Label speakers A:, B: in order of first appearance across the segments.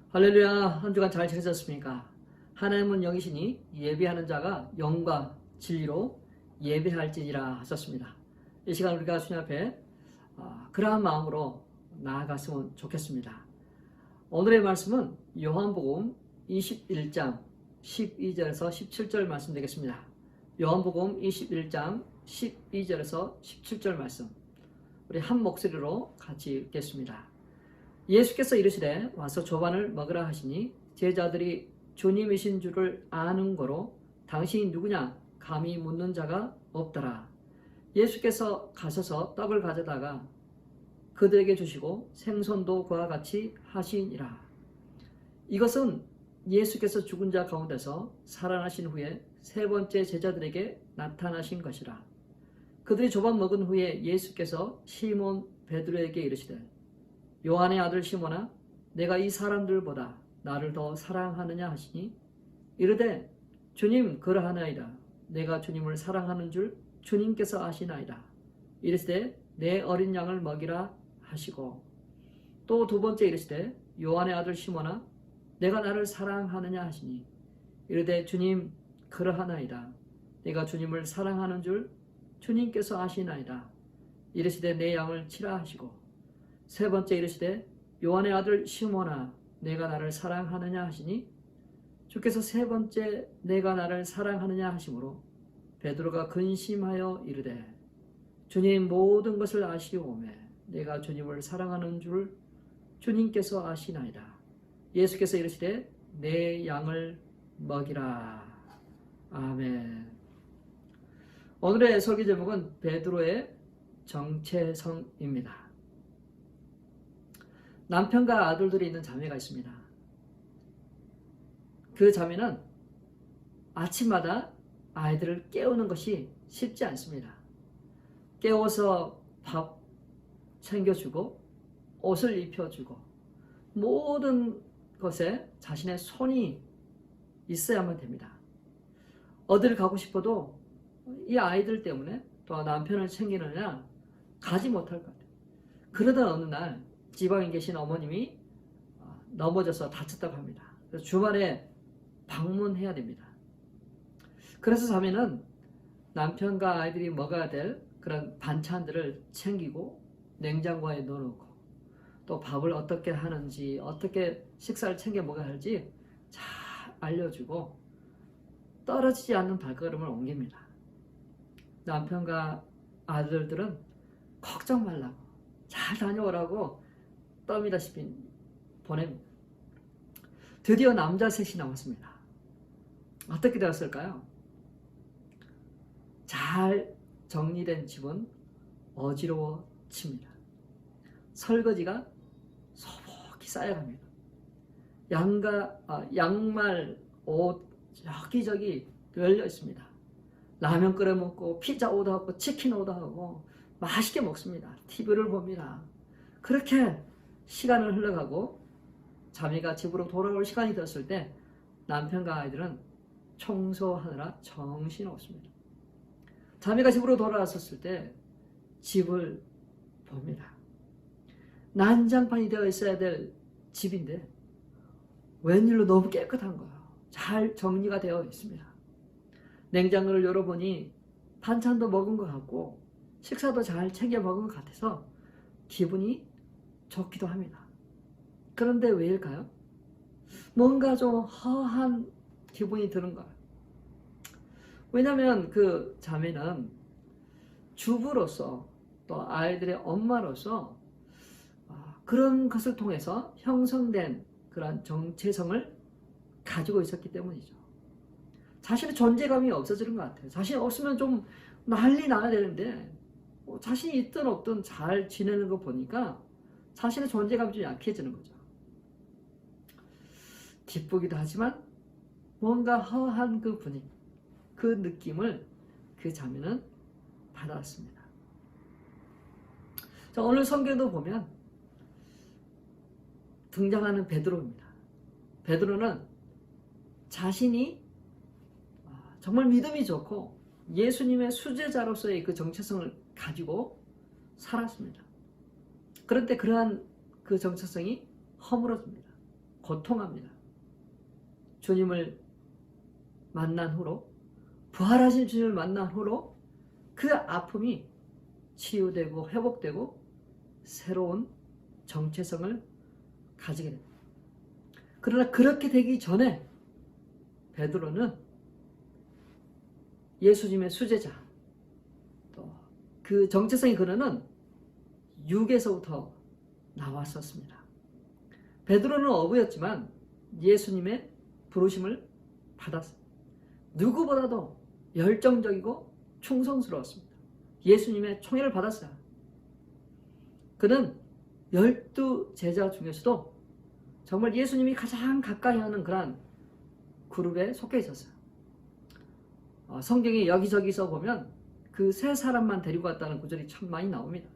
A: 할렐루야. 한 주간 잘 지내셨습니까? 하나님은 영이시니 예배하는 자가 영과 진리로 예배할지니라 하셨습니다. 이 시간 우리가 주님 앞에 그러한 마음으로 나아갔으면 좋겠습니다. 오늘의 말씀은 요한복음 21장 12절에서 17절 말씀 되겠습니다. 요한복음 21장 12절에서 17절 말씀, 우리 한 목소리로 같이 읽겠습니다. 예수께서 이르시되 와서 조반을 먹으라 하시니 제자들이 주님이신 줄을 아는 거로 당신이 누구냐 감히 묻는 자가 없더라. 예수께서 가셔서 떡을 가져다가 그들에게 주시고 생선도 그와 같이 하시니라. 이것은 예수께서 죽은 자 가운데서 살아나신 후에 세 번째 제자들에게 나타나신 것이라. 그들이 조반 먹은 후에 예수께서 시몬 베드로에게 이르시되 요한의 아들 시몬아, 내가 이 사람들보다 나를 더 사랑하느냐 하시니 이르되 주님 그러하나이다. 내가 주님을 사랑하는 줄 주님께서 아시나이다. 이르시되 내 어린 양을 먹이라 하시고, 또 두 번째 이르시되 요한의 아들 시몬아, 내가 나를 사랑하느냐 하시니 이르되 주님 그러하나이다. 내가 주님을 사랑하는 줄 주님께서 아시나이다. 이르시되 내 양을 치라 하시고, 세 번째 이르시되 요한의 아들 시몬아, 내가 나를 사랑하느냐 하시니 주께서 세 번째 내가 나를 사랑하느냐 하심으로 베드로가 근심하여 이르되 주님 모든 것을 아시오매 내가 주님을 사랑하는 줄 주님께서 아시나이다. 예수께서 이르시되 내 양을 먹이라. 아멘. 오늘의 설교 제목은 베드로의 정체성입니다. 남편과 아들들이 있는 자매가 있습니다. 그 자매는 아침마다 아이들을 깨우는 것이 쉽지 않습니다. 깨워서 밥 챙겨주고 옷을 입혀주고 모든 것에 자신의 손이 있어야만 됩니다. 어디를 가고 싶어도 이 아이들 때문에 또 남편을 챙기느냐 가지 못할 것 같아요. 그러던 어느 날 지방에 계신 어머님이 넘어져서 다쳤다고 합니다. 그래서 주말에 방문해야 됩니다. 그래서 자매는 남편과 아이들이 먹어야 될 그런 반찬들을 챙기고 냉장고에 넣어놓고 또 밥을 어떻게 하는지 어떻게 식사를 챙겨 먹어야 할지 잘 알려주고 떨어지지 않는 발걸음을 옮깁니다. 남편과 아들들은 걱정 말라고 잘 다녀오라고 떠미다시피 보냅니다. 드디어 남자 셋이 나왔습니다. 어떻게 되었을까요? 잘 정리된 집은 어지러워집니다. 설거지가 소복히 쌓여갑니다. 양말, 옷 여기저기 열려 있습니다. 라면 끓여 먹고 피자 오더 하고 치킨 오더 하고 맛있게 먹습니다. TV를 봅니다. 그렇게 시간을 흘러가고 자매가 집으로 돌아올 시간이 되었을 때 남편과 아이들은 청소하느라 정신이 없습니다. 자매가 집으로 돌아왔었을 때 집을 봅니다. 난장판이 되어 있어야 될 집인데 웬일로 너무 깨끗한 거예요. 잘 정리가 되어 있습니다. 냉장고를 열어보니 반찬도 먹은 것 같고 식사도 잘 챙겨 먹은 것 같아서 기분이 좋기도 합니다. 그런데 왜일까요? 뭔가 좀 허한 기분이 드는 거예요. 왜냐하면 그 자매는 주부로서 또 아이들의 엄마로서 그런 것을 통해서 형성된 그런 정체성을 가지고 있었기 때문이죠. 자신의 존재감이 없어지는 것 같아요. 자신이 없으면 좀 난리 나야 되는데 자신이 있든 없든 잘 지내는 거 보니까 자신의 존재감이 좀 약해지는 거죠. 기쁘기도 하지만 뭔가 허한 그 분위기, 그 느낌을 그 자매는 받았습니다. 자, 오늘 성경도 보면 등장하는 베드로입니다. 베드로는 자신이 정말 믿음이 좋고 예수님의 수제자로서의 그 정체성을 가지고 살았습니다. 그런데 그러한 그 정체성이 허물어집니다. 고통합니다. 주님을 만난 후로, 부활하신 주님을 만난 후로 그 아픔이 치유되고 회복되고 새로운 정체성을 가지게 됩니다. 그러나 그렇게 되기 전에 베드로는 예수님의 수제자, 또 그 정체성의 근원은 육에서부터 나왔었습니다. 베드로는 어부였지만 예수님의 부르심을 받았습니다. 누구보다도 열정적이고 충성스러웠습니다. 예수님의 총애를 받았어요. 그는 12제자 중에서도 정말 예수님이 가장 가까이 하는 그런 그룹에 속해 있었어요. 성경에 여기저기서 보면 그 세 사람만 데리고 갔다는 구절이 참 많이 나옵니다.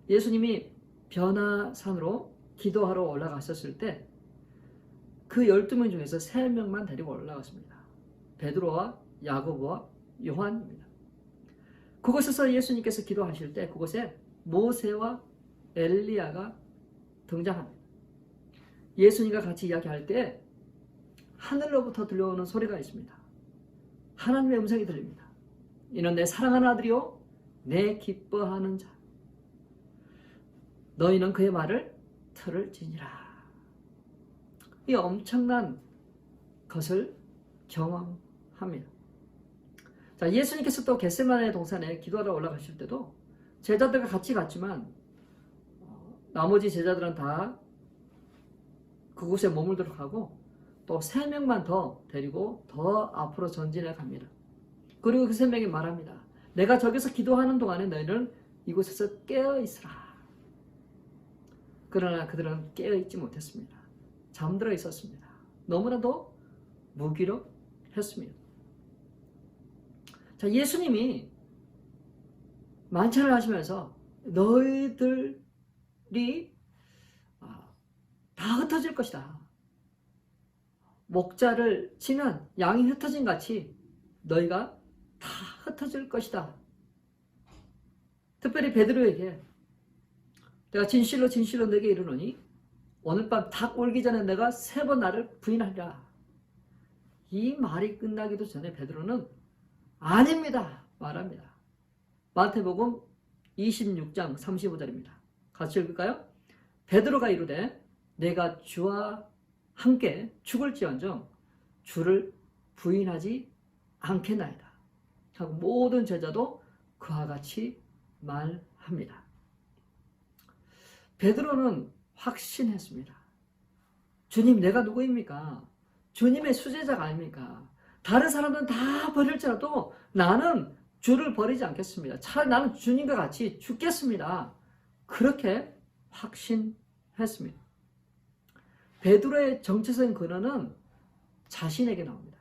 A: 예수님이 변화산으로 기도하러 올라갔었을 때 그 12명 중에서 3명만 데리고 올라갔습니다. 베드로와 야고보와 요한입니다. 그곳에서 예수님께서 기도하실 때 그곳에 모세와 엘리야가 등장합니다. 예수님과 같이 이야기할 때 하늘로부터 들려오는 소리가 있습니다. 하나님의 음성이 들립니다. 이는 내 사랑하는 아들이요 내 기뻐하는 자. 너희는 그의 말을 들을지니라. 이 엄청난 것을 경험합니다. 자, 예수님께서 또 겟세마네 동산에 기도하러 올라가실 때도 제자들과 같이 갔지만 나머지 제자들은 다 그곳에 머물도록 하고 또 3명만 더 데리고 더 앞으로 전진해 갑니다. 그리고 그 3명이 말합니다. 내가 저기서 기도하는 동안에 너희는 이곳에서 깨어 있으라. 그러나 그들은 깨어 있지 못했습니다. 잠들어 있었습니다. 너무나도 무기력했습니다. 자, 예수님이 만찬을 하시면서 너희들이 다 흩어질 것이다. 목자를 치면 양이 흩어진 같이 너희가 다 흩어질 것이다. 특별히 베드로에게 내가 진실로 진실로 너에게 이르노니 오늘 밤 닭 울기 전에 내가 3번 나를 부인하리라. 이 말이 끝나기도 전에 베드로는 아닙니다 말합니다. 마태복음 26장 35절입니다. 같이 읽을까요? 베드로가 이르되 내가 주와 함께 죽을지언정 주를 부인하지 않겠나이다 하고 모든 제자도 그와 같이 말합니다. 베드로는 확신했습니다. 주님, 내가 누구입니까? 주님의 수제자가 아닙니까? 다른 사람들은 다 버릴지라도 나는 주를 버리지 않겠습니다. 차라리 나는 주님과 같이 죽겠습니다. 그렇게 확신했습니다. 베드로의 정체적인 근원은 자신에게 나옵니다.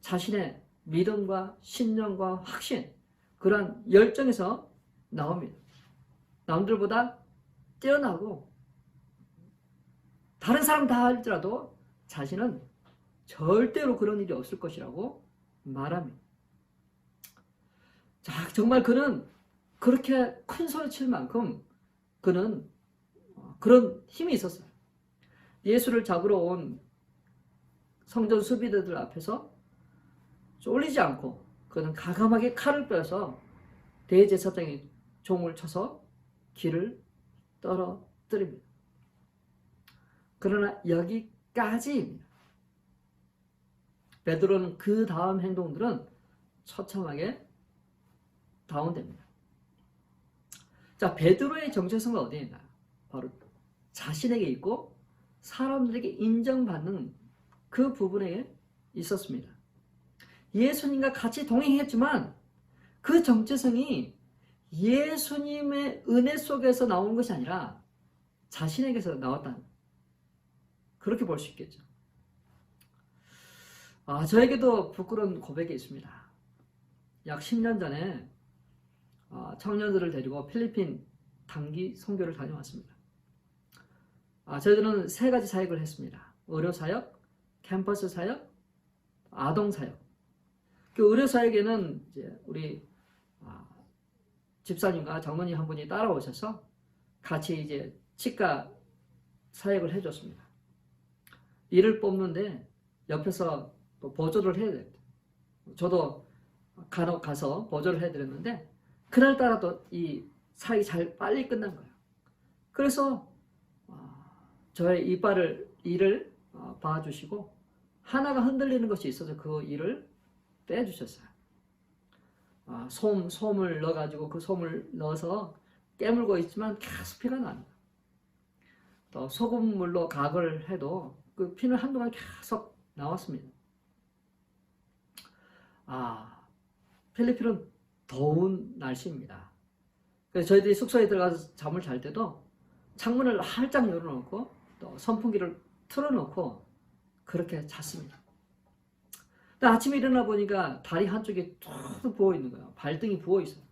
A: 자신의 믿음과 신념과 확신, 그러한 열정에서 나옵니다. 남들보다 뛰어나고 다른 사람 다 할지라도 자신은 절대로 그런 일이 없을 것이라고 말합니다. 자, 정말 그는 그렇게 큰 소리 칠 만큼 그는 그런 힘이 있었어요. 예수를 잡으러 온 성전 수비대들 앞에서 쫄리지 않고 그는 가감하게 칼을 빼서 대제사장의 종을 쳐서 길을 떨어뜨립니다. 그러나 여기까지입니다. 베드로는 그 다음 행동들은 처참하게 다운됩니다. 자, 베드로의 정체성은 어디에 있나요? 바로 자신에게 있고 사람들에게 인정받는 그 부분에 있었습니다. 예수님과 같이 동행했지만 그 정체성이 예수님의 은혜 속에서 나온 것이 아니라 자신에게서 나왔다는, 그렇게 볼 수 있겠죠. 저에게도 부끄러운 고백이 있습니다. 약 10년 전에 청년들을 데리고 필리핀 단기 선교를 다녀왔습니다. 저희들은 3가지 사역을 했습니다. 의료 사역, 캠퍼스 사역, 아동 사역. 그 의료 사역에는 이제 우리 집사님과 장로님 한 분이 따라오셔서 같이 이제 치과 사역을 해줬습니다. 이를 뽑는데 옆에서 또 보조를 해야 돼요. 저도 간혹 가서 보조를 해드렸는데 그날따라 또 이 사역이 잘 빨리 끝난 거예요. 그래서 저의 일을 봐주시고 하나가 흔들리는 것이 있어서 그 일을 빼주셨어요. 솜을 넣어가지고 그 솜을 넣어서 깨물고 있지만 계속 피가 납니다. 또 소금물로 각을 해도 그 피는 한동안 계속 나왔습니다. 필리핀은 더운 날씨입니다. 그래서 저희들이 숙소에 들어가서 잠을 잘 때도 창문을 활짝 열어놓고 또 선풍기를 틀어놓고 그렇게 잤습니다. 근데 아침에 일어나 보니까 다리 한쪽이 툭 부어 있는 거예요. 발등이 부어 있어요.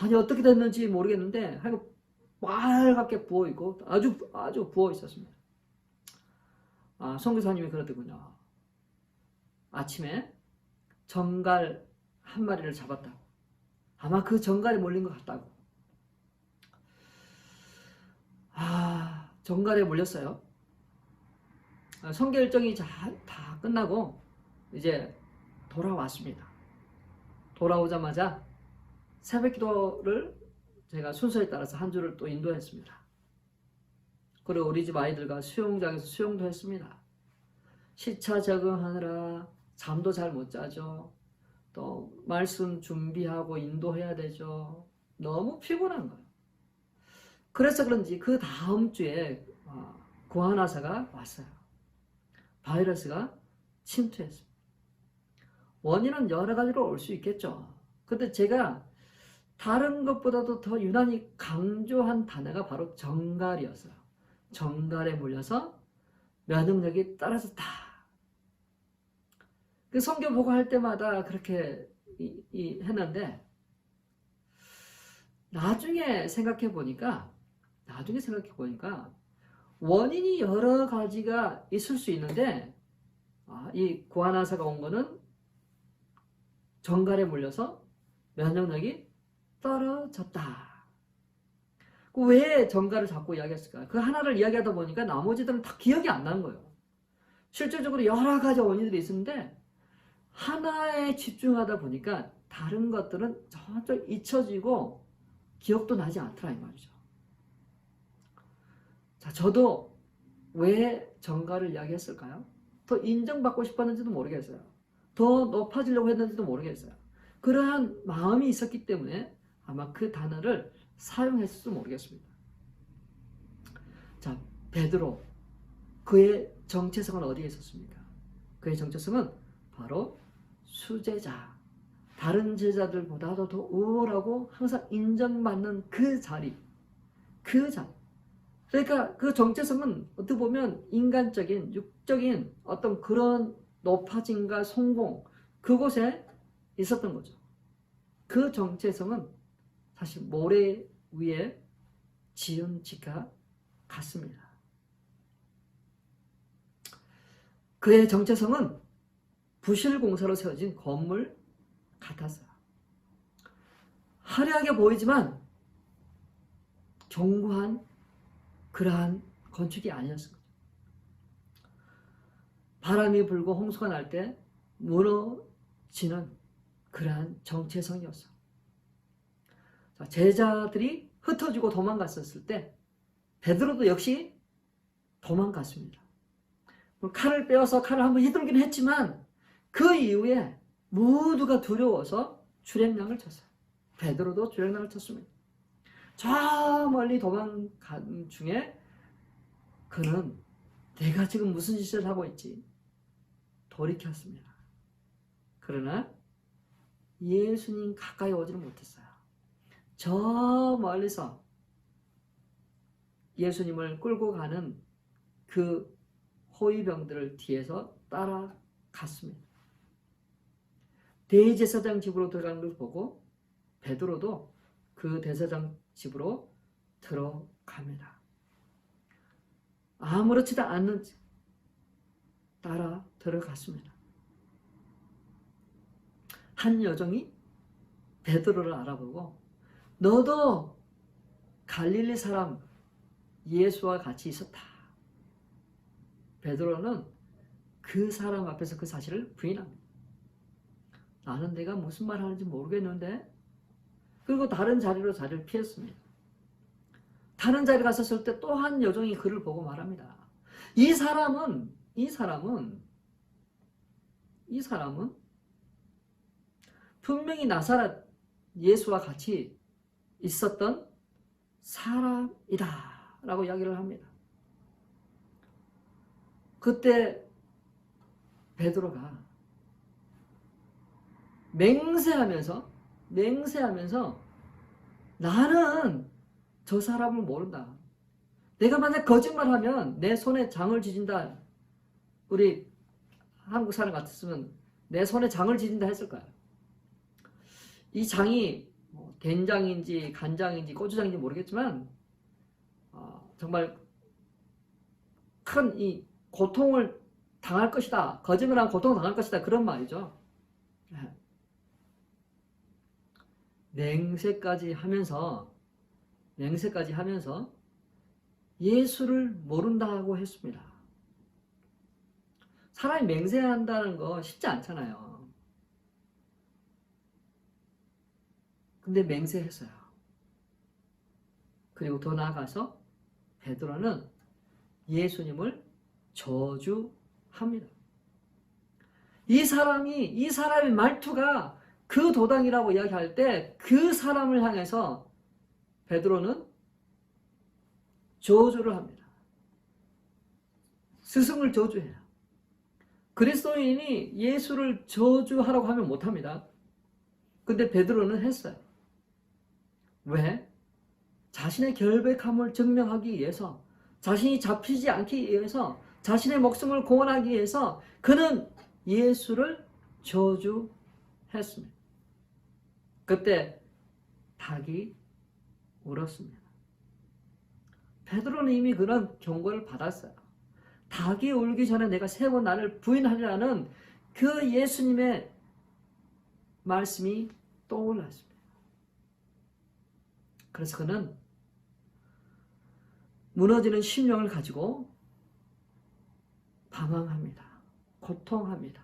A: 아니 어떻게 됐는지 모르겠는데 하여간 빨갛게 부어 있고 아주 부어 있었습니다. 선교사님이 그러더군요. 아침에 정갈 한 마리를 잡았다고. 아마 그 정갈에 몰린 것 같다고. 정갈에 몰렸어요. 선교 일정이 다 끝나고 이제 돌아왔습니다. 돌아오자마자 새벽 기도를 제가 순서에 따라서 한 주를 또 인도했습니다. 그리고 우리 집 아이들과 수영장에서 수영도 했습니다. 시차 적응하느라 잠도 잘 못 자죠. 또 말씀 준비하고 인도해야 되죠. 너무 피곤한 거예요. 그래서 그런지 그 다음 주에 고아나사가 왔어요. 바이러스가 침투했습니다. 원인은 여러 가지로 올 수 있겠죠. 근데 제가 다른 것보다도 더 유난히 강조한 단어가 바로 정갈이었어요. 정갈에 몰려서 면역력이 떨어졌다. 그 성경 보고할 때마다 그렇게 했는데 나중에 생각해 보니까 원인이 여러 가지가 있을 수 있는데 이 고아나사가 온 거는 정갈에 몰려서 면역력이 떨어졌다. 왜 정갈을 자꾸 이야기했을까요? 그 하나를 이야기하다 보니까 나머지들은 다 기억이 안 나는 거예요. 실질적으로 여러 가지 원인들이 있는데 하나에 집중하다 보니까 다른 것들은 저쪽 잊혀지고 기억도 나지 않더라 이 말이죠. 자, 저도 왜 정갈을 이야기했을까요? 더 인정받고 싶었는지도 모르겠어요. 더 높아지려고 했는지도 모르겠어요. 그러한 마음이 있었기 때문에 아마 그 단어를 사용했을지도 모르겠습니다. 자, 베드로, 그의 정체성은 어디에 있었습니까? 그의 정체성은 바로 수제자, 다른 제자들보다도 더 우월하고 항상 인정받는 그 자리. 그러니까 그 정체성은 어떻게 보면 인간적인, 육적인 어떤 그런 높아짐과 성공, 그곳에 있었던 거죠. 그 정체성은 사실 모래 위에 지은 집과 같습니다. 그의 정체성은 부실공사로 세워진 건물 같았어요. 화려하게 보이지만 견고한 그러한 건축이 아니었을 거죠. 바람이 불고 홍수가 날 때 무너지는 그러한 정체성이었어. 제자들이 흩어지고 도망갔었을 때 베드로도 역시 도망갔습니다. 칼을 빼어서 칼을 한번 휘두르긴 했지만 그 이후에 모두가 두려워서 주랭랑을 쳤어요. 베드로도 주랭랑을 쳤습니다. 저 멀리 도망간 중에 그는 내가 지금 무슨 짓을 하고 있지? 돌이켰습니다. 그러나 예수님 가까이 오지는 못했어요. 저 멀리서 예수님을 끌고 가는 그 호위병들을 뒤에서 따라갔습니다. 대제사장 집으로 들어가는 걸 보고 베드로도 그 대제사장 집으로 들어갑니다. 아무렇지도 않는지 따라 들어갔습니다. 한 여종이 베드로를 알아보고 너도 갈릴리 사람 예수와 같이 있었다. 베드로는 그 사람 앞에서 그 사실을 부인합니다. 나는 내가 무슨 말 하는지 모르겠는데. 그리고 다른 자리로 자리를 피했습니다. 다른 자리에 갔었을 때 또 한 여종이 그를 보고 말합니다. 이 사람은 분명히 나사렛 예수와 같이 있었던 사람이다 라고 이야기를 합니다. 그때 베드로가 맹세하면서 나는 저 사람을 모른다. 내가 만약 거짓말하면 내 손에 장을 지진다. 우리 한국 사람 같았으면 내 손에 장을 지진다 했을 거야. 이 장이 된장인지 간장인지 고추장인지 모르겠지만 정말 큰 이 고통을 당할 것이다. 거짓말하면 고통을 당할 것이다. 그런 말이죠. 맹세까지 하면서 예수를 모른다고 했습니다. 사람이 맹세한다는 거 쉽지 않잖아요. 근데 맹세했어요. 그리고 더 나아가서 베드로는 예수님을 저주합니다. 이 사람의 말투가 그 도당이라고 이야기할 때 그 사람을 향해서 베드로는 저주를 합니다. 스승을 저주해요. 그리스도인이 예수를 저주하라고 하면 못합니다. 근데 베드로는 했어요. 왜? 자신의 결백함을 증명하기 위해서, 자신이 잡히지 않기 위해서, 자신의 목숨을 구원하기 위해서 그는 예수를 저주했습니다. 그때 닭이 울었습니다. 베드로는 이미 그런 경고를 받았어요. 닭이 울기 전에 내가 3번 나를 부인하리라는 그 예수님의 말씀이 떠올랐습니다. 그래서 그는 무너지는 심령을 가지고 방황합니다. 고통합니다.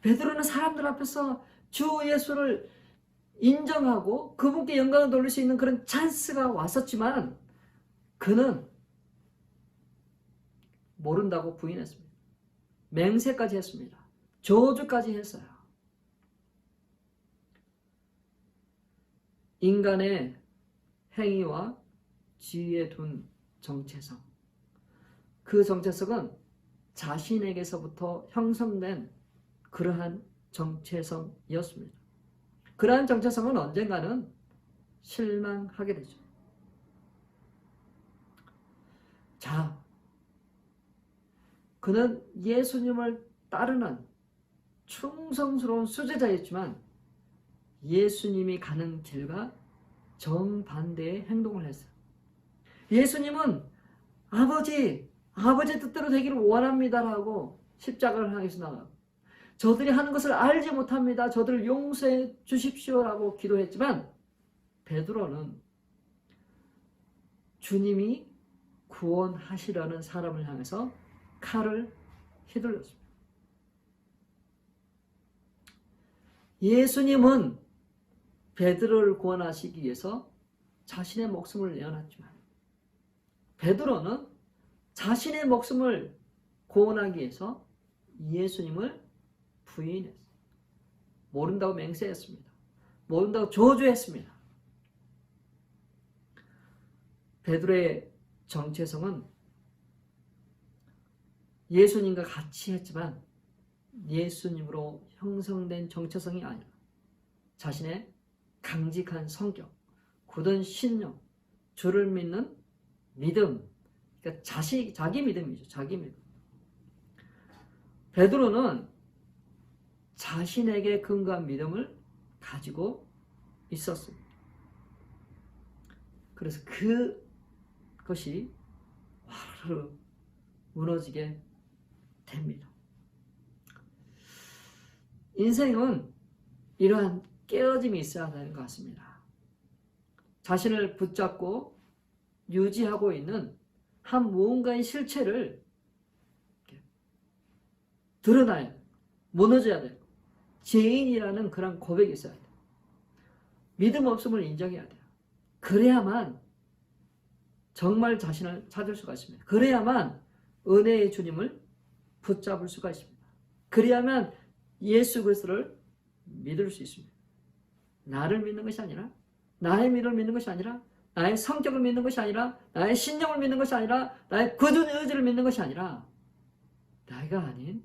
A: 베드로는 사람들 앞에서 주 예수를 인정하고 그분께 영광을 돌릴 수 있는 그런 찬스가 왔었지만 그는 모른다고 부인했습니다. 맹세까지 했습니다. 저주까지 했어요. 인간의 행위와 지위에 둔 정체성. 그 정체성은 자신에게서부터 형성된 그러한 정체성이었습니다. 그러한 정체성은 언젠가는 실망하게 되죠. 자, 그는 예수님을 따르는 충성스러운 수제자였지만 예수님이 가는 길과 정반대의 행동을 했어요. 예수님은 아버지 뜻대로 되기를 원합니다라고 십자가를 향해서 나가고 저들이 하는 것을 알지 못합니다. 저들을 용서해 주십시오라고 기도했지만 베드로는 주님이 구원하시려는 사람을 향해서 칼을 휘둘렀습니다. 예수님은 베드로를 구원하시기 위해서 자신의 목숨을 내어놨지만 베드로는 자신의 목숨을 구원하기 위해서 예수님을 부인했습니다. 모른다고 맹세했습니다. 모른다고 저주했습니다. 베드로의 정체성은 예수님과 같이 했지만 예수님으로 형성된 정체성이 아니라 자신의 강직한 성격, 굳은 신념, 주를 믿는 믿음, 그러니까 자기 믿음이죠. 자기 믿음. 베드로는 자신에게 근거한 믿음을 가지고 있었습니다. 그래서 그것이 화르르 무너지게 됩니다. 인생은 이러한 깨어짐이 있어야 하는 것 같습니다. 자신을 붙잡고 유지하고 있는 한 무언가의 실체를 드러나야 돼요. 무너져야 돼요. 죄인이라는 그런 고백이 있어야 돼요. 믿음 없음을 인정해야 돼요. 그래야만 정말 자신을 찾을 수가 있습니다. 그래야만 은혜의 주님을 붙잡을 수가 있습니다. 그래야만 예수 그리스도를 믿을 수 있습니다. 나를 믿는 것이 아니라, 나의 믿음을 믿는 것이 아니라, 나의 성격을 믿는 것이 아니라, 나의 신념을 믿는 것이 아니라, 나의 굳은 의지를 믿는 것이 아니라, 내가 아닌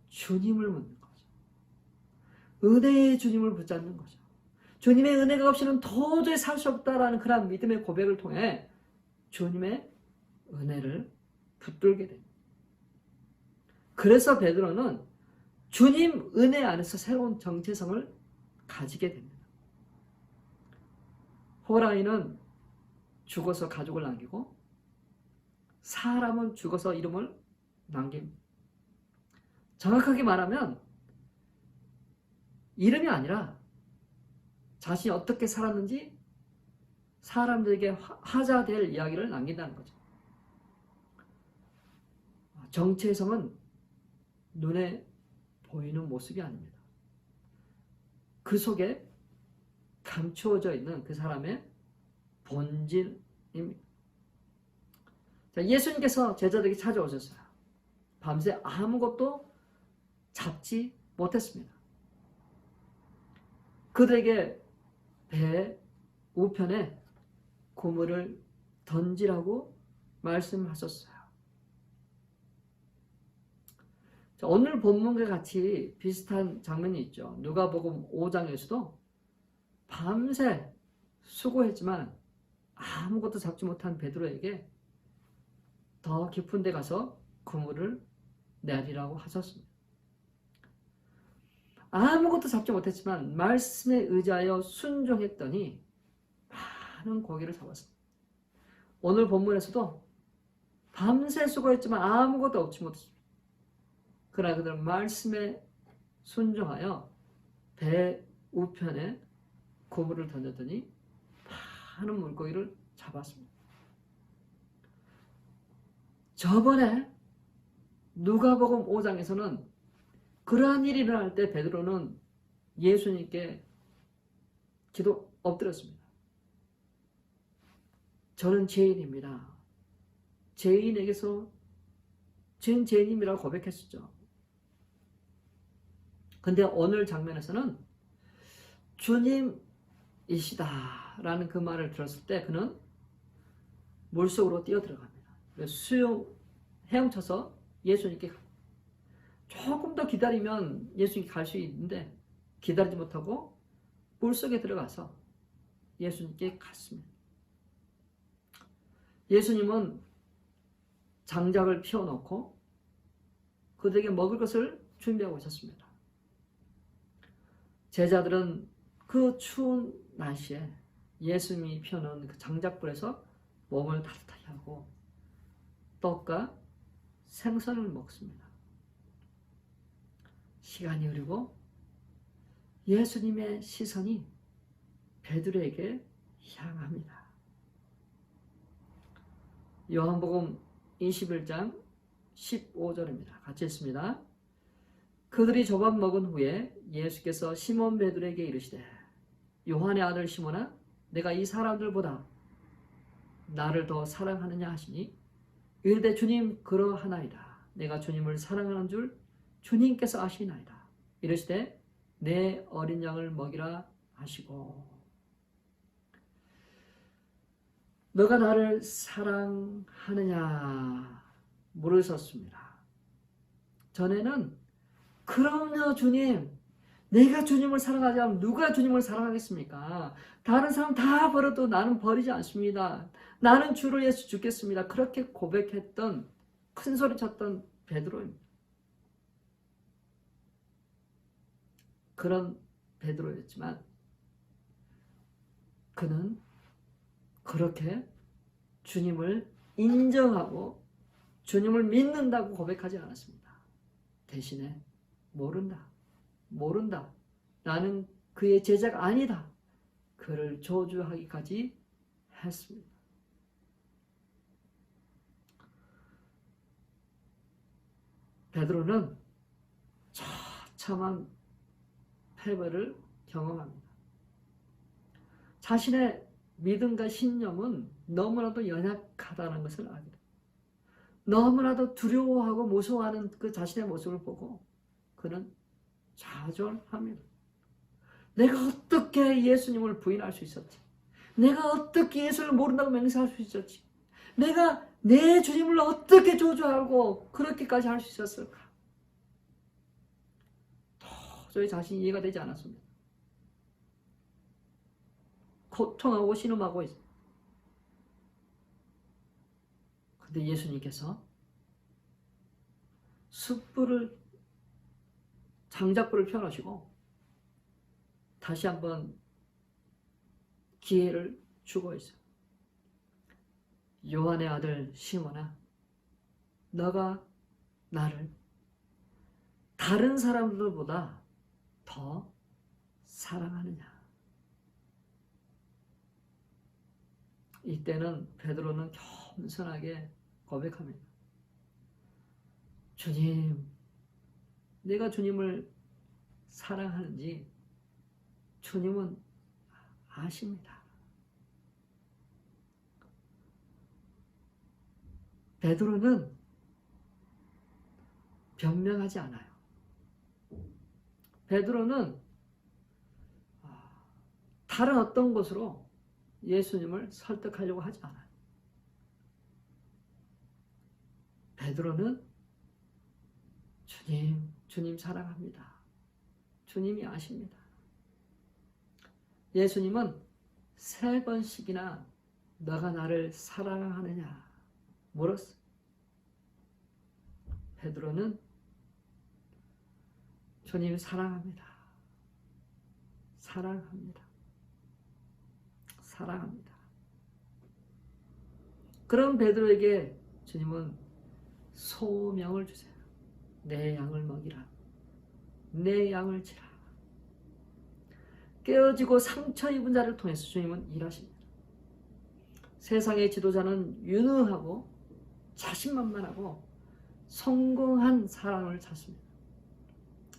A: 주님을 믿는 거죠. 은혜의 주님을 붙잡는 거죠. 주님의 은혜가 없이는 도저히 살 수 없다라는 그런 믿음의 고백을 통해 주님의 은혜를 붙들게 됩니다. 그래서 베드로는 주님 은혜 안에서 새로운 정체성을 가지게 됩니다. 호랑이는 죽어서 가족을 남기고 사람은 죽어서 이름을 남깁니다. 정확하게 말하면 이름이 아니라 자신이 어떻게 살았는지 사람들에게 하자될 이야기를 남긴다는 거죠. 정체성은 눈에 보이는 모습이 아닙니다. 그 속에 감추어져 있는 그 사람의 본질입니다. 자, 예수님께서 제자들에게 찾아오셨어요. 밤새 아무것도 잡지 못했습니다. 그들에게 배 우편에 그물을 던지라고 말씀하셨어요. 자, 오늘 본문과 같이 비슷한 장면이 있죠. 누가복음 5장에서도 밤새 수고했지만 아무것도 잡지 못한 베드로에게 더 깊은 데 가서 그물을 내리라고 하셨습니다. 아무것도 잡지 못했지만 말씀에 의지하여 순종했더니 많은 고기를 잡았습니다. 오늘 본문에서도 밤새 수고했지만 아무것도 얻지 못했습니다. 그러나 그들은 말씀에 순종하여 배 우편에 그물을 던졌더니 많은 물고기를 잡았습니다. 저번에 누가복음 5장에서는 그러한 일이 일어날 때 베드로는 예수님께 엎드렸습니다. 저는 죄인입니다. 죄인에게서 전 죄인임이라고 고백했었죠. 근데 오늘 장면에서는 주님이시다라는 그 말을 들었을 때 그는 물속으로 뛰어들어갑니다. 헤엄쳐서 예수님께 조금 더 기다리면 예수님께 갈 수 있는데 기다리지 못하고 물속에 들어가서 예수님께 갔습니다. 예수님은 장작을 피워놓고 그들에게 먹을 것을 준비하고 있었습니다. 제자들은 그 추운 날씨에 예수님이 피워놓은 그 장작불에서 몸을 따뜻하게 하고 떡과 생선을 먹습니다. 시간이 흐르고 예수님의 시선이 베드로에게 향합니다. 요한복음 21장 15절입니다. 같이 읽습니다. 그들이 조각 먹은 후에 예수께서 시몬 베드로에게 이르시되 요한의 아들 시몬아 내가 이 사람들보다 나를 더 사랑하느냐 하시니 이르되 주님 그러하나이다. 내가 주님을 사랑하는 줄 주님께서 아시나이다. 이르시되 내 어린 양을 먹이라 하시고 너가 나를 사랑하느냐 물으셨습니다. 전에는 그럼요 주님, 내가 주님을 사랑하지 않으면 누가 주님을 사랑하겠습니까? 다른 사람 다 버려도 나는 버리지 않습니다. 나는 주를 예수 죽겠습니다. 그렇게 고백했던 큰소리 쳤던 베드로입니다. 그런 베드로였지만 그는 그렇게 주님을 인정하고 주님을 믿는다고 고백하지 않았습니다. 대신에 모른다. 나는 그의 제자가 아니다. 그를 저주하기까지 했습니다. 베드로는 처참한 패배를 경험합니다. 자신의 믿음과 신념은 너무나도 연약하다는 것을 알게 됩니다. 너무나도 두려워하고 무서워하는 그 자신의 모습을 보고 그는 좌절합니다. 내가 어떻게 예수님을 부인할 수 있었지? 내가 어떻게 예수를 모른다고 맹세할 수 있었지? 내가 내 주님을 어떻게 저주하고 그렇게까지 할 수 있었을까? 도저히 자신이 이해가 되지 않았습니다. 고통하고 신음하고 있어요. 근데 예수님께서 숯불을 장작불을 펴놓으시고 다시 한번 기회를 주고 있어요. 요한의 아들 시몬아, 너가 나를 다른 사람들보다 더 사랑하느냐? 이때는 베드로는 겸손하게 고백합니다. 주님, 내가 주님을 사랑하는지 주님은 아십니다. 베드로는 변명하지 않아요. 베드로는 다른 어떤 것으로 예수님을 설득하려고 하지 않아요. 베드로는 주님 사랑합니다. 주님이 아십니다. 예수님은 3번씩이나 너가 나를 사랑하느냐 물었어. 베드로는 주님 사랑합니다. 사랑합니다. 사랑합니다. 그럼 베드로에게 주님은 소명을 주세요. 내 양을 먹이라. 내 양을 치라. 깨어지고 상처 입은 자를 통해서 주님은 일하십니다. 세상의 지도자는 유능하고 자신만만하고 성공한 사람을 찾습니다.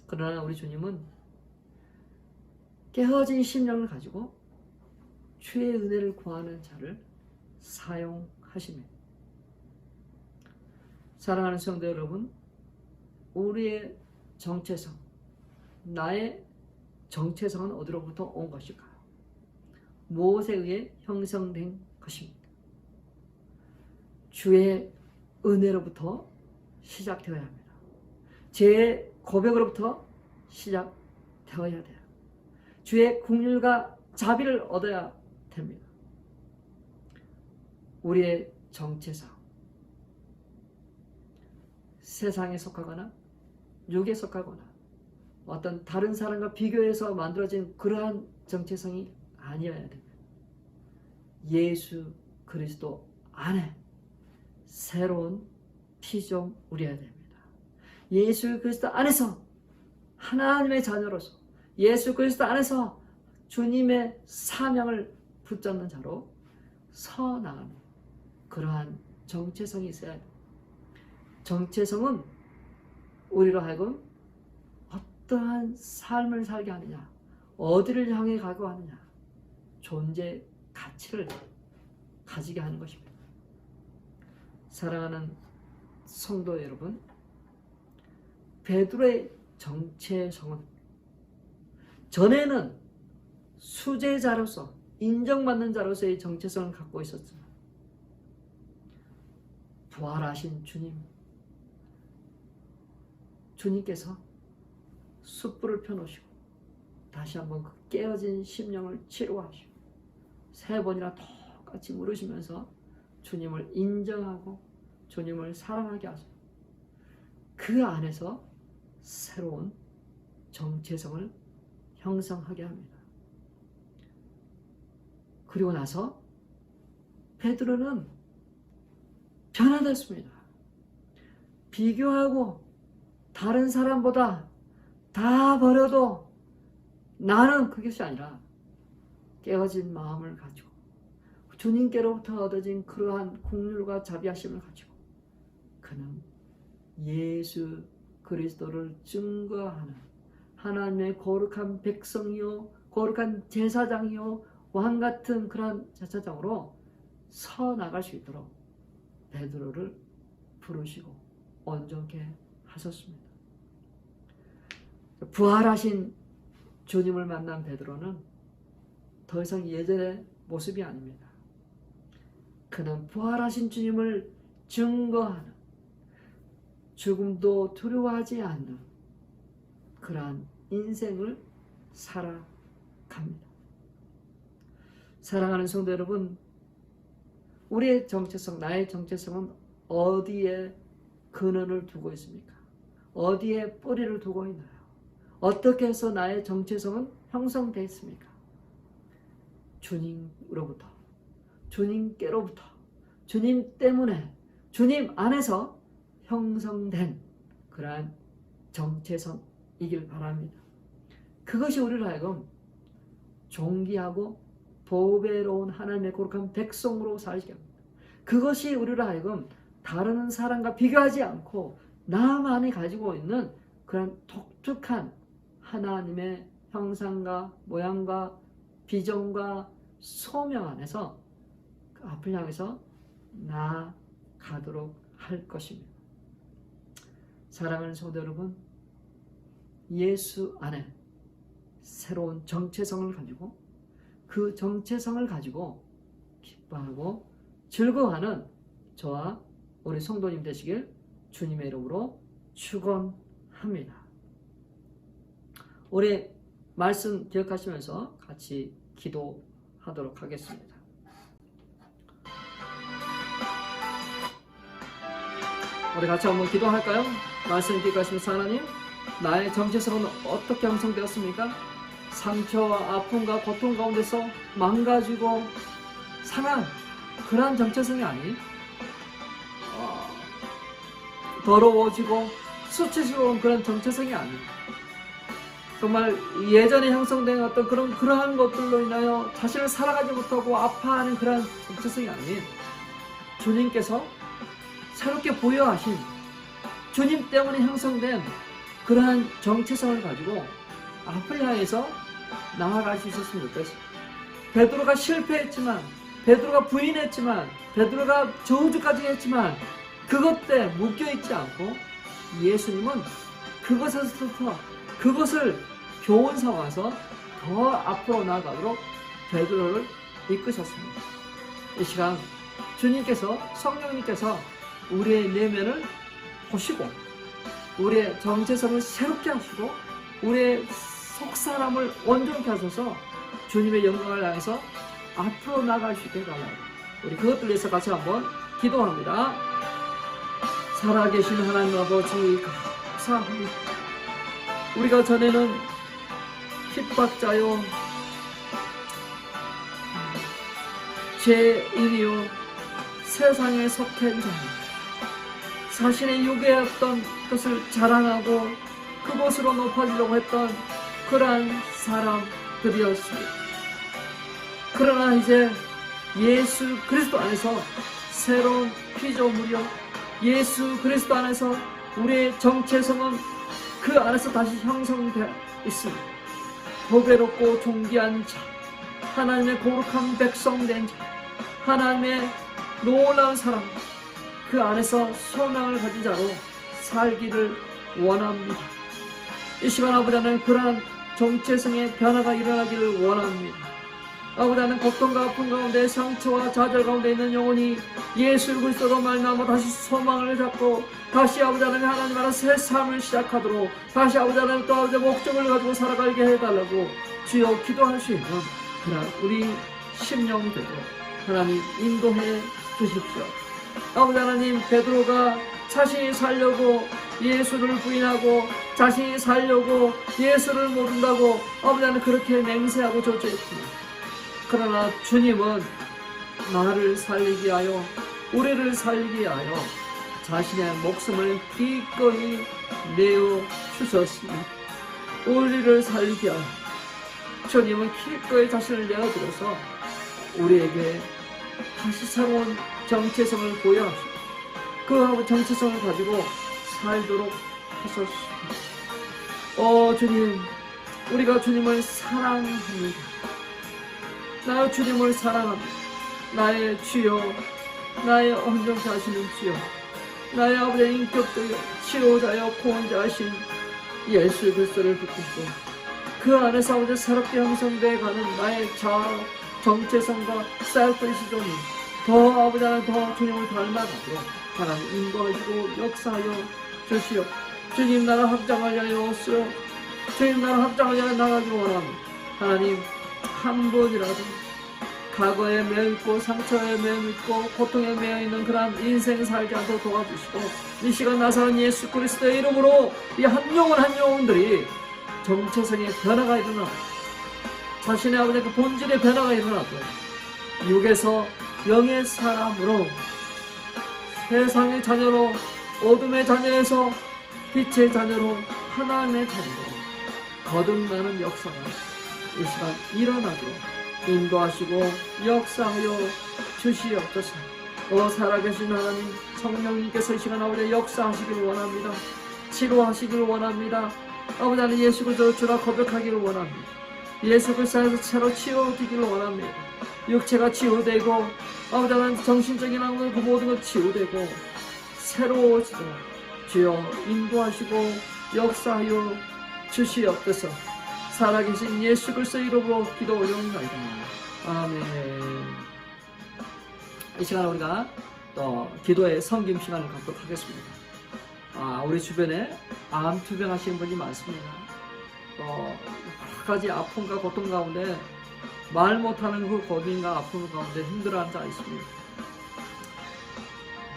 A: 그러나 우리 주님은 깨어진 심령을 가지고 주의 은혜를 구하는 자를 사용하십니다. 사랑하는 성도 여러분, 우리의 정체성, 나의 정체성은 어디로부터 온 것일까요? 무엇에 의해 형성된 것입니까? 주의 은혜로부터 시작되어야 합니다. 제 고백으로부터 시작되어야 돼요. 주의 긍휼과 자비를 얻어야 됩니다. 우리의 정체성, 세상에 속하거나 육에 속하거나 어떤 다른 사람과 비교해서 만들어진 그러한 정체성이 아니어야 됩니다. 예수 그리스도 안에 새로운 피조물이어야 됩니다. 예수 그리스도 안에서 하나님의 자녀로서 예수 그리스도 안에서 주님의 사명을 붙잡는 자로 서 나가는 그러한 정체성이 있어야 합니다. 정체성은 우리로 하여금 어떠한 삶을 살게 하느냐, 어디를 향해 가고 하느냐, 존재 가치를 가지게 하는 것입니다. 사랑하는 성도 여러분, 베드로의 정체성은 전에는 수제자로서 인정받는 자로서의 정체성을 갖고 있었지만 부활하신 주님께서 숯불을 펴놓으시고 다시 한번 그 깨어진 심령을 치료하시고 3번이나 똑같이 물으시면서 주님을 인정하고 주님을 사랑하게 하세요. 그 안에서 새로운 정체성을 형성하게 합니다. 그리고 나서 베드로는 변화됐습니다. 비교하고 다른 사람보다 다 버려도 나는 그것이 아니라 깨어진 마음을 가지고 주님께로부터 얻어진 그러한 긍휼과 자비하심을 가지고 그는 예수 그리스도를 증거하는 하나님의 거룩한 백성이요 거룩한 제사장이요 왕같은 그런 제사장으로 서 나갈 수 있도록 베드로를 부르시고 온전케 하셨습니다. 부활하신 주님을 만난 베드로는 더 이상 예전의 모습이 아닙니다. 그는 부활하신 주님을 증거하는 죽음도 두려워하지 않는 그러한 인생을 살아갑니다. 사랑하는 성도 여러분, 우리의 정체성, 나의 정체성은 어디에 근원을 두고 있습니까? 어디에 뿌리를 두고 있나요? 어떻게 해서 나의 정체성은 형성되어 있습니까? 주님으로부터, 주님께로부터, 주님 때문에, 주님 안에서 형성된 그러한 정체성이길 바랍니다. 그것이 우리를 하여금 존귀하고 보배로운 하나님의 거룩한 백성으로 살게 합니다. 그것이 우리를 하여금 다른 사람과 비교하지 않고 나만이 가지고 있는 그런 독특한 하나님의 형상과 모양과 비전과 소명 안에서 그 앞을 향해서 나아가도록 할 것입니다. 사랑하는 성도 여러분, 예수 안에 새로운 정체성을 가지고 그 정체성을 가지고 기뻐하고 즐거워하는 저와 우리 성도님 되시길 주님의 이름으로 축원합니다. 우리 말씀 기억하시면서 같이 기도하도록 하겠습니다. 우리 같이 한번 기도할까요? 말씀 기억하시면서 하나님, 나의 정체성은 어떻게 형성되었습니까? 상처와 아픔과 고통 가운데서 망가지고 상한 그러한 정체성이 아닌 더러워지고 수치스러운 그런 정체성이 아닌 정말 예전에 형성된 어떤 그러한 것들로 인하여 자신을 살아가지 못하고 아파하는 그런 정체성이 아닌 주님께서 새롭게 부여하신 주님 때문에 형성된 그러한 정체성을 가지고 앞을 향해서 나아갈 수 있었으면 좋겠어요. 베드로가 실패했지만, 베드로가 부인했지만, 베드로가 저주까지 했지만 그것 때 묶여있지 않고 예수님은 그것에서부터 그것을 교훈 삼아서 더 앞으로 나아가도록 베드로를 이끄셨습니다. 이 시간 주님께서, 성령님께서 우리의 내면을 보시고 우리의 정체성을 새롭게 하시고 우리의 속사람을 온전케 하셔서 주님의 영광을 향해서 앞으로 나아갈 수 있게 해달라고 우리 그것들 위해서 같이 한번 기도합니다. 살아계신 하나님 아버지 감사합니다. 우리가 전에는 핍박자요 죄인이요 세상에 속한 자요 자신의 유괴했던 것을 자랑하고 그곳으로 높아지려고 했던 그러한 사람들이었습니다. 그러나 이제 예수 그리스도 안에서 새로운 피조물이요 예수 그리스도 안에서 우리의 정체성은 그 안에서 다시 형성되어 있습니다. 보배롭고 존귀한 자, 하나님의 거룩한 백성 된 자, 하나님의 놀라운 사람, 그 안에서 소망을 가진 자로 살기를 원합니다. 이 시간 아버지 하나님 그러한 정체성의 변화가 일어나기를 원합니다. 아버지 하나님 고통과 아픔 가운데 상처와 좌절 가운데 있는 영혼이 예수 그리스도로 말미암아 다시 소망을 잡고 다시 아버지 하나님 하나님 나라 새 삶을 시작하도록 다시 아버지 하나님 또 아버지 목적을 가지고 살아가게 해달라고 주여 기도할 수 있는 그러한 우리 심령들도 하나님 인도해 주십시오. 아버지 하나님 베드로가 자신이 살려고 예수를 부인하고 자신이 살려고 예수를 모른다고 아버지 하나님 그렇게 맹세하고 저주했습니다. 그러나 주님은 나를 살리기 위하여 우리를 살리기 위하여 자신의 목숨을 기꺼이 내어 주셨습니다. 우리를 살리기 위하여 주님은 기꺼이 자신을 내어드려서 우리에게 다시 새로운 정체성을 보여하시고 그 정체성을 가지고 살도록 주님, 우리가 주님을 사랑합니다. 나 주님을 사랑합니다. 나의 주여, 나의 온전케 하시는 주여, 나의 아버지의 인격적인 치료자여 구원자이신 예수 그리스도를 붙들고 그 안에서 아버지 새롭게 형성되어가는 나의 자아, 정체성과 셀프이시존이 더 아버지 하나님 더 주님을 닮아가도록 하나님 인도하시고 역사하여 주시오. 주님 나라 확장하려 하옵소서. 주님 나라 확장하려 나가기 원합니다. 하나님 한 번이라도 과거에 매여있고 상처에 매여있고 고통에 매여있는 그러한 인생 살지 않도록 도와주시고 이 시간 나사렛 예수 그리스도의 이름으로 이 한 영혼들이 정체성의 변화가 일어나고 자신의 아버지의 그 본질의 변화가 일어나고 육에서 영의 사람으로 세상의 자녀로 어둠의 자녀에서 빛의 자녀로 하나님의 자녀로 거듭나는 역사가 이 시간 일어나도록 인도하시고 역사하여 주시옵소서. 살아계신 하나님 성령님께서 이 시간 아버지 역사하시기를 원합니다. 치료하시기를 원합니다. 아버지 하나님 예수 그리스도 주라 고백하기를 원합니다. 예수 그리스도 안에서 새로 치유되기를 원합니다. 육체가 치유되고 아버지 하나님 정신적인 그 모든 것 치유되고 새로워지도록 주여 인도하시고 역사하여 주시옵소서. 살아계신 예수 그리스도 이름으로 기도 올려옵나이다. 아멘. 이 시간 우리가 또 기도의 섬김 시간을 갖도록 하겠습니다. 우리 주변에 암 투병하시는 분이 많습니다. 또 여러 가지 아픔과 고통 가운데 말 못하는 그 고민과 아픔 가운데 힘들어하는 자가 있습니다.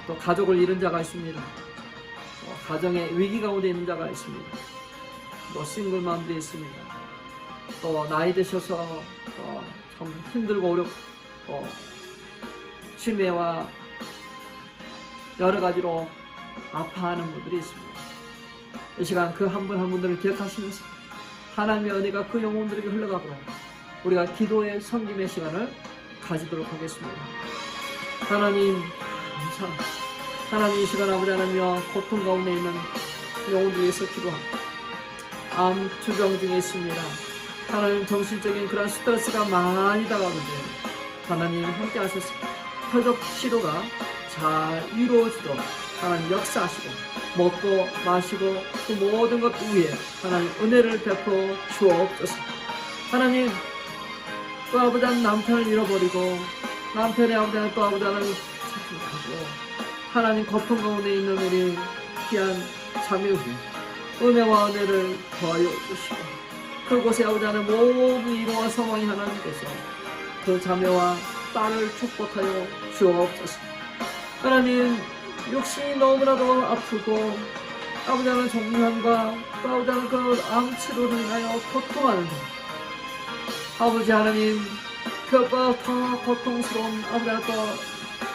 A: 또 가족을 잃은 자가 있습니다. 또 가정의 위기 가운데 있는 자가 있습니다. 또 싱글맘들이 있습니다. 또 나이 드셔서 참 힘들고 어렵고 치매와 여러 가지로 아파하는 분들이 있습니다. 이 시간 그 한 분 한 분들을 기억하시면서 하나님의 은혜가 그 영혼들에게 흘러가도록 우리가 기도의 섬김의 시간을 가지도록 하겠습니다. 하나님 감사합니다. 하나님 이 시간 아버지 하나님여 고통 가운데 있는 영혼들 위해서 기도합니다. 암 투병 중에 있습니다. 하나님 정신적인 그런 스트레스가 많이 다가오는데 하나님 함께 하셔서 혈족 치료가 잘 이루어지도록 하나님 역사하시고 먹고 마시고 그 모든 것 위에 하나님 은혜를 베풀어 주옵소서. 하나님 또 아버지 하나님 남편을 잃어버리고 남편의 아버지 하나님 또 아버지 하나님 착각하고 하나님 고통 가운데 있는 우리 귀한 자매들 은혜와 은혜를 더하여 주시고 그곳에 아버지 하나님 모든 일과 상황이 하나님께서 그 자매와 딸을 축복하여 주옵소서. 하나님 육신이 너무나도 아프고 아버지 하나님 정면과 또 아버지 하나님 그 암치료로 인하여 고통하는데 아버지 하나님 그것보다 더 고통스러운 아버지 하나님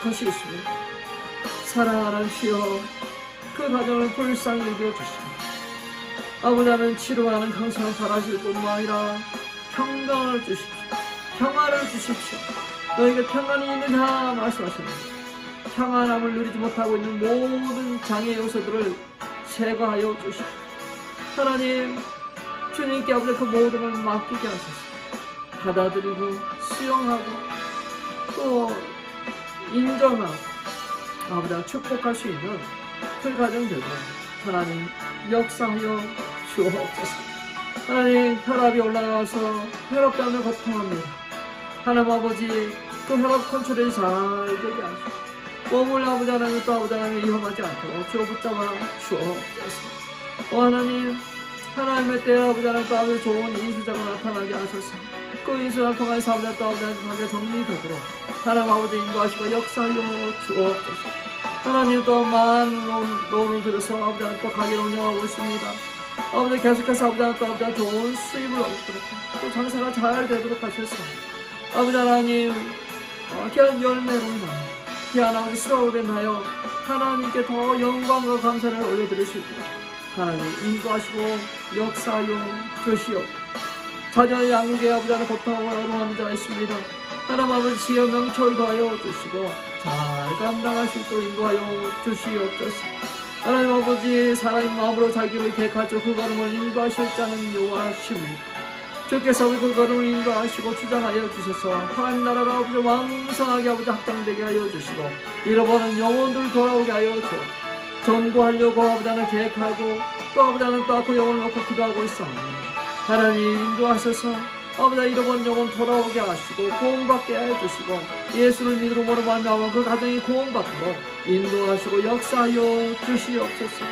A: 것이 있습니다. 사랑하는 주여 그 가정을 불쌍히 여겨주시고 아버지 하나님 치료하는 강성을 바라실 뿐만 아니라 평강을 주십시오. 평화를 주십시오. 너에게 평안이 있느냐 말씀하십니다. 평안함을 누리지 못하고 있는 모든 장애 요소들을 제거하여 주십시오. 하나님 주님께 아버지 그 모든 걸 맡기게 하소서. 받아들이고 수용하고 또 인정하고 아버지가 축복할 수 있는 그 가정들로 하나님 역사하여 주옵소서. 하나님 혈압이 올라가서 혈압 때문에 고통합니다. 하나님 아버지 그 혈압 컨트롤이 잘 되게 하시고 몸을 아버지 하나님 또 아버지 하나님 위험하지 않도록 주어 붙잡아 주옵소서. 하나님 하나님의 때에 아버지 하나님 또 아버지 좋은 인수자가 나타나게 하소서. 그 인수자를 통해서 아버지 또 아버지 하나님 정리되도록 하나님 아버지 인도하시고 역사하여 주옵소서. 하나님 또 많은 도움을 들여서 아버지 하나님 또 가게를 운영하고 있습니다. 아버지 계속해서 아버지 하나님 또 아버지 좋은 수입을 얻도록 또 장사가 잘 되도록 하셔서 아버지 하나님 귀한 열매로 인하여 귀한 아버지 수고로 인하여 하나님께 더 영광과 감사를 올려드리시고 하나님 인도하시고 역사하여 주시오. 자녀의 양육에 아버지 하나님 고통하고 어려워하는 자가 있습니다. 하나님 아버지 지혜 명철 더하여 주시고 잘 감당하실 수 인도하여 주시옵소서. 하나님 아버지 사랑의 마음으로 자기를 계획하죠. 그 걸음을 인도하실 자는 여호와십니다. 주께서 우리 그 걸음을 인도하시고 주장하여 주셔서 하나님 나라가 아버지 왕성하게 아버지 확장되게 하여 주시고 잃어버린 영혼들 돌아오게 하여 주시고 전도하려고 아버지 하나 계획하고 또 아버지 하나 또 그 영혼을 놓고 기도하고 있습니다. 하나님 인도하셔서 아버지 잃어버린 영혼 돌아오게 하시고 구원받게 해주시고 예수를 믿음으로 말미암아 그 가정이 구원받도록 인도하시고 역사하여 주시옵소서.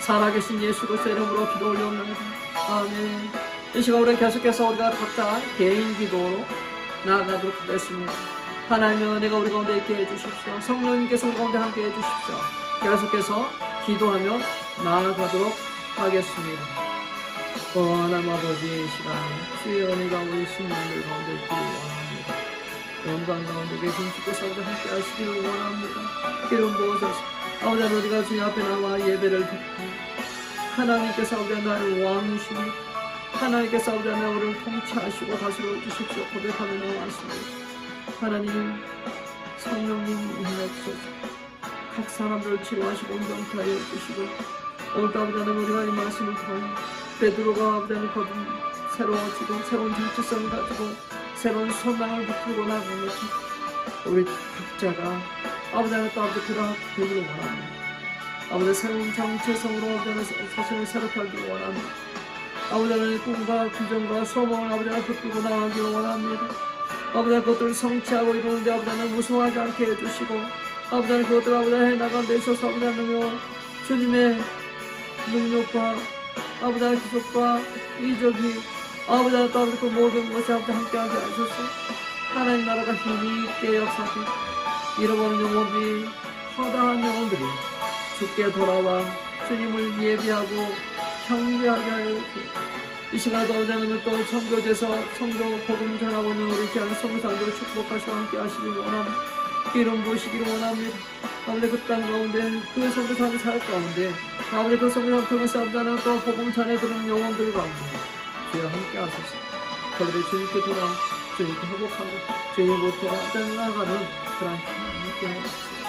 A: 살아계신 예수 그리스도의 이름으로 기도 올려옵나이다. 아멘. 이 시간 우리 계속해서 우리가 각자 개인 기도로 나아가도록 하겠습니다. 하나님의 은혜가 우리 가운데 있게 해주십시오. 성령님께서 우리 가운데 함께 해주십시오. 계속해서 기도하며 나아가도록 하겠습니다. 하나님 아버지 이 시간 주의 은혜가 우리 신령들 가운데 있기를 원합니다. 영광 가운데 계신 주께서 우리 함께 하시기를 원합니다. 기름 부어주셔서 아버지 우리가 주님 앞에 나와 예배를 드리고 하나님께서 아버지 나를 왕이시니 하나님께서 아버지 우리를 통치하시고 다스려 주십시오 고백하며 나왔습니다. 하나님 성령님 임하옵소서. 각 사람들을 치료하시고 온전케 하여 주시고 오늘도 아버지 우리가 이 말씀을 통해 베드로가 아버지 거듭 새로워지고 새로운 정체성을 가지고 새로운 소망을 붙들고 나가는 것처럼 우리 각자가 아버지 또 아버지 그러하기를 원합니다. 아버지 새로운 정체성으로 아버지 자신을 새롭게 하기를 원합니다. 아버지 꿈과 비전과 소망을 아버지 붙들고 나가기를 원합니다. 아버지 그것들을 성취하고 이루는데 아버지 무서워하지 않게 해주시고 아버지 그것들을 아버지 해나가는 데 있어서 아버지 주님의 능력과 아버지 기적과 이적이 아버지 또 아버지 그 모든 것이 아버지 함께하게 하셔서 하나님 나라가 힘이 있게 역사하고 잃어버린 영혼들이 허다한 영혼들이 주께 돌아와 주님을 예비하고 경배하게 하여 주옵소서. 이 시간에도 아버지 또 선교제에서 성도 복음 전하고 있는 우리 귀한 성도들을 축복하시고 함께 하시길 원합니다. 기름 부으시기를 원합니다. 아버지 그 땅 가운데 그 선교사의 살 가운데 아버지 그 성교사를 통해서 아버지 또 복음 전해드리는 영혼들 가운데 주여 함께 하소서. 그들이 주님께 돌아 주님께 회복하고 주님으로 돌아가는 그런 하나님께 하소서.